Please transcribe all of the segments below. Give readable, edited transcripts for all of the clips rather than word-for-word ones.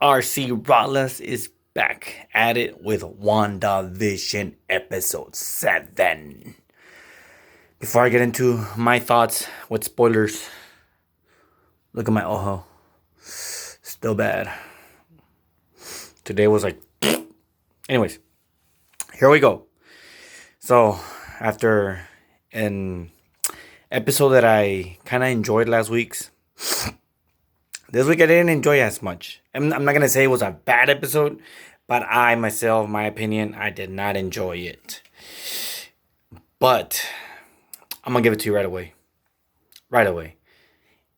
RC Rollins is back at it with WandaVision episode 7. Before I get into my thoughts with spoilers, look at my ojo. Still bad. Today was like. Anyways, here we go. So, after an episode that I kind of enjoyed last week's, this week I didn't enjoy as much. I'm not gonna say it was a bad episode, but I myself, my opinion, I did not enjoy it. But I'm gonna give it to you right away. Right away.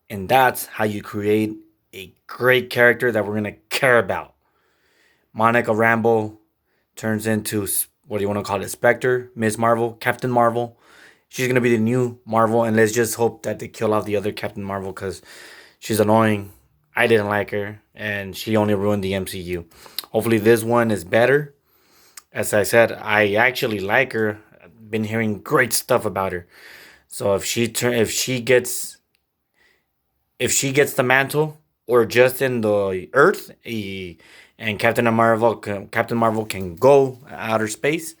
And that's how you create a great character that we're gonna care about. Monica Rambeau turns into, what do you want to call it? Spectre, Miss Marvel, Captain Marvel. She's gonna be the new Marvel, and let's just hope that they kill off the other Captain Marvel because she's annoying. I didn't like her, and she only ruined the MCU. Hopefully, this one is better. As I said, I actually like her. I've been hearing great stuff about her. So if she gets the mantle, or just in the Earth, and Captain Marvel can go outer space,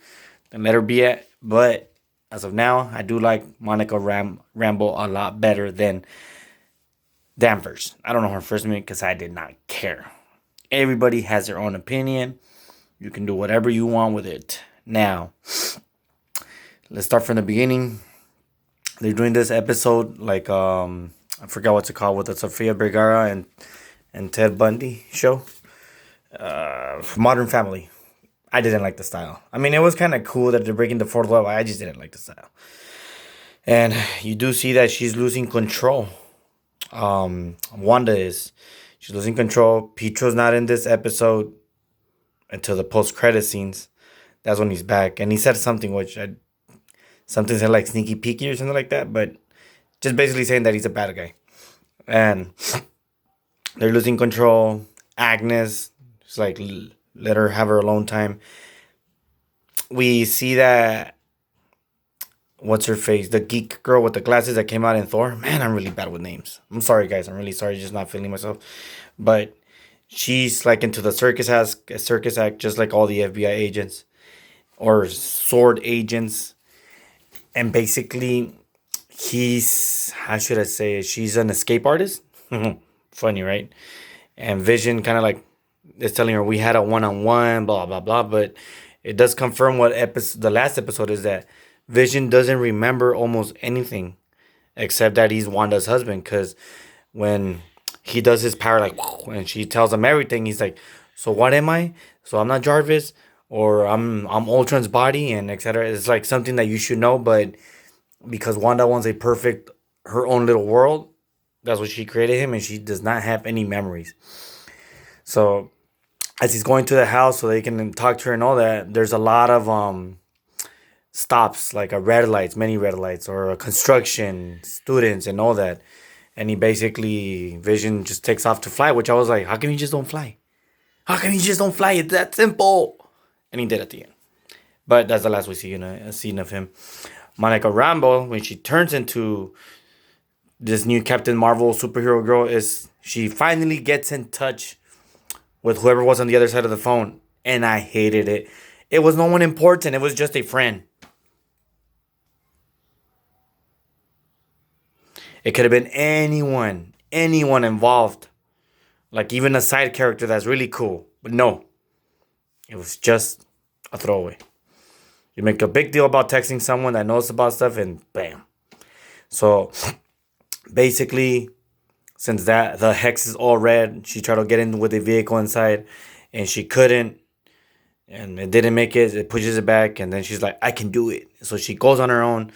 then let her be it. But as of now, I do like Monica Rambeau a lot better than Danvers. I don't know her first name because I did not care. Everybody has their own opinion. You can do whatever you want with it. Now, let's start from the beginning. They're doing this episode like I forgot what's it called, with the Sofia Vergara and Ted Bundy show. Modern Family. I didn't like the style. I mean, it was kind of cool that they're breaking the fourth wall. I just didn't like the style. And you do see that she's losing control. Wanda is. She's losing control. Pietro's not in this episode until the post-credit scenes. That's when he's back. And he said something something said like sneaky peeky or something like that. But just basically saying that he's a bad guy. And they're losing control. Agnes, just like, let her have her alone time. We see that, what's her face? The geek girl with the glasses that came out in Thor. Man, I'm really bad with names. I'm sorry, guys. I'm really sorry. Just not feeling myself. But she's like into the circus act, just like all the FBI agents or sword agents. And basically, how should I say it? She's an escape artist. Funny, right? And Vision kind of like is telling her we had a one-on-one, blah blah blah. But it does confirm the last episode is, that Vision doesn't remember almost anything except that he's Wanda's husband. Because when he does his power, like, and she tells him everything, he's like, "So what am I? So I'm not Jarvis, or I'm Ultron's body, and etc." It's like something that you should know, but because Wanda wants her own little world, that's what she created him, and she does not have any memories. So as he's going to the house so they can talk to her and all that, there's a lot of stops, like many red lights, or a construction, students, and all that. And he basically, Vision just takes off to fly, which I was like, how come you just don't fly? How come you just don't fly? It's that simple. And he did at the end. But that's the last we see in a scene of him. Monica Rambeau, when she turns into this new Captain Marvel superhero girl, is she finally gets in touch with whoever was on the other side of the phone. And I hated it. It was no one important. It was just a friend. It could have been anyone involved. Like even a side character that's really cool. But no, it was just a throwaway. You make a big deal about texting someone that knows about stuff, and bam. So basically, since the hex is all red, she tried to get in with the vehicle inside, and she couldn't, and it didn't make it. It pushes it back, and then she's like, "I can do it." So she goes on her own,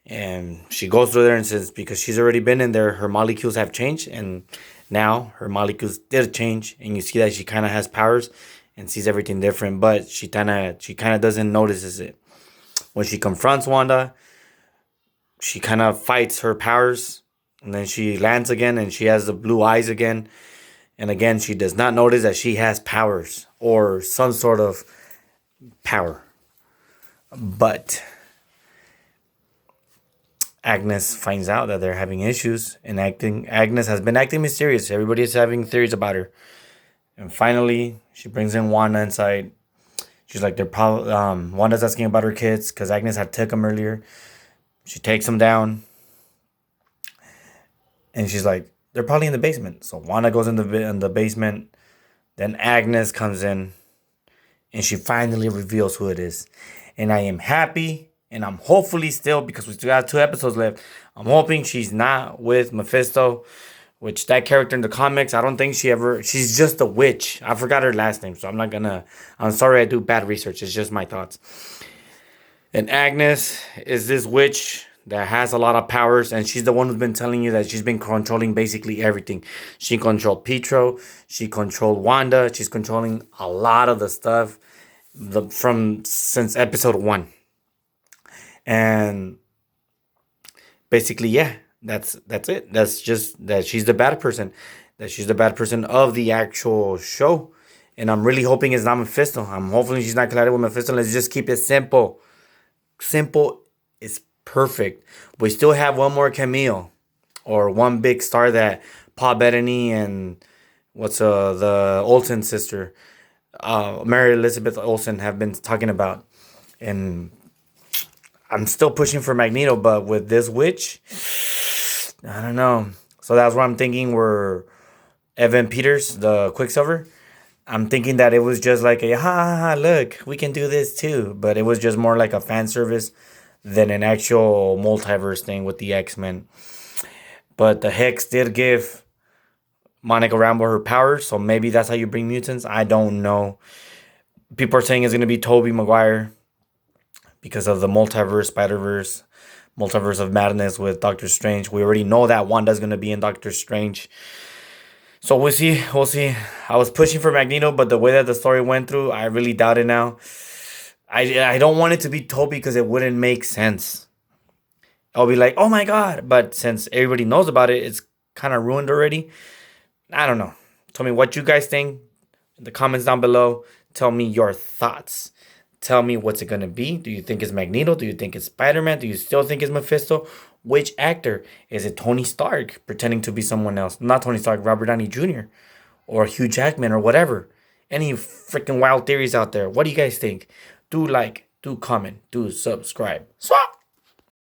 and she goes through there, and says, because she's already been in there, her molecules have changed, and now her molecules did change, and you see that she kind of has powers and sees everything different, but she kind of doesn't notice it. When she confronts Wanda, she kind of fights her powers, and then she lands again, and she has the blue eyes again. And again, she does not notice that she has powers or some sort of power. But Agnes finds out that they're having issues and acting. Agnes has been acting mysterious. Everybody is having theories about her. And finally, she brings in Wanda inside. She's like, they're probably Wanda's asking about her kids because Agnes had took them earlier. She takes them down, and she's like, they're probably in the basement. So Wanda goes in the basement. Then Agnes comes in, and she finally reveals who it is. And I am happy, and I'm hopefully still, because we still got 2 episodes left, I'm hoping she's not with Mephisto, which that character in the comics, I don't think she's just a witch. I forgot her last name, so I'm sorry I do bad research. It's just my thoughts. And Agnes is this witch that has a lot of powers, and she's the one who's been telling you that she's been controlling basically everything. She controlled Pietro, she controlled Wanda, she's controlling a lot of the stuff from since episode 1. And basically, yeah, that's it. That's just that she's the bad person. That she's the bad person of the actual show. And I'm really hoping it's not Mephisto. I'm hoping she's not collided with Mephisto. Let's just keep it simple. Simple is perfect. We still have one more cameo, or one big star that Paul Bettany and the Olsen sister, Mary Elizabeth Olsen, have been talking about. And I'm still pushing for Magneto, but with this witch, I don't know. So that's what I'm thinking. Where Evan Peters, the Quicksilver, I'm thinking that it was just like a ha ha ha, look, we can do this too. But it was just more like a fan service than an actual multiverse thing with the X-Men. But the Hex did give Monica Rambeau her powers, so maybe that's how you bring mutants. I don't know. People are saying it's gonna be Tobey Maguire because of the multiverse, Spider-Verse, multiverse of madness with Doctor Strange. We already know that Wanda's gonna be in Doctor Strange. So we'll see. We'll see. I was pushing for Magneto, but the way that the story went through, I really doubt it now. I don't want it to be Toby because it wouldn't make sense. I'll be like, oh my god. But since everybody knows about it, it's kind of ruined already. I don't know. Tell me what you guys think in the comments down below. Tell me your thoughts. Tell me what's it going to be. Do you think it's Magneto? Do you think it's Spider-Man? Do you still think it's Mephisto? Which actor? Is it Tony Stark pretending to be someone else? Not Tony Stark, Robert Downey Jr. or Hugh Jackman or whatever. Any freaking wild theories out there? What do you guys think? Do like, do comment, do subscribe. Swap!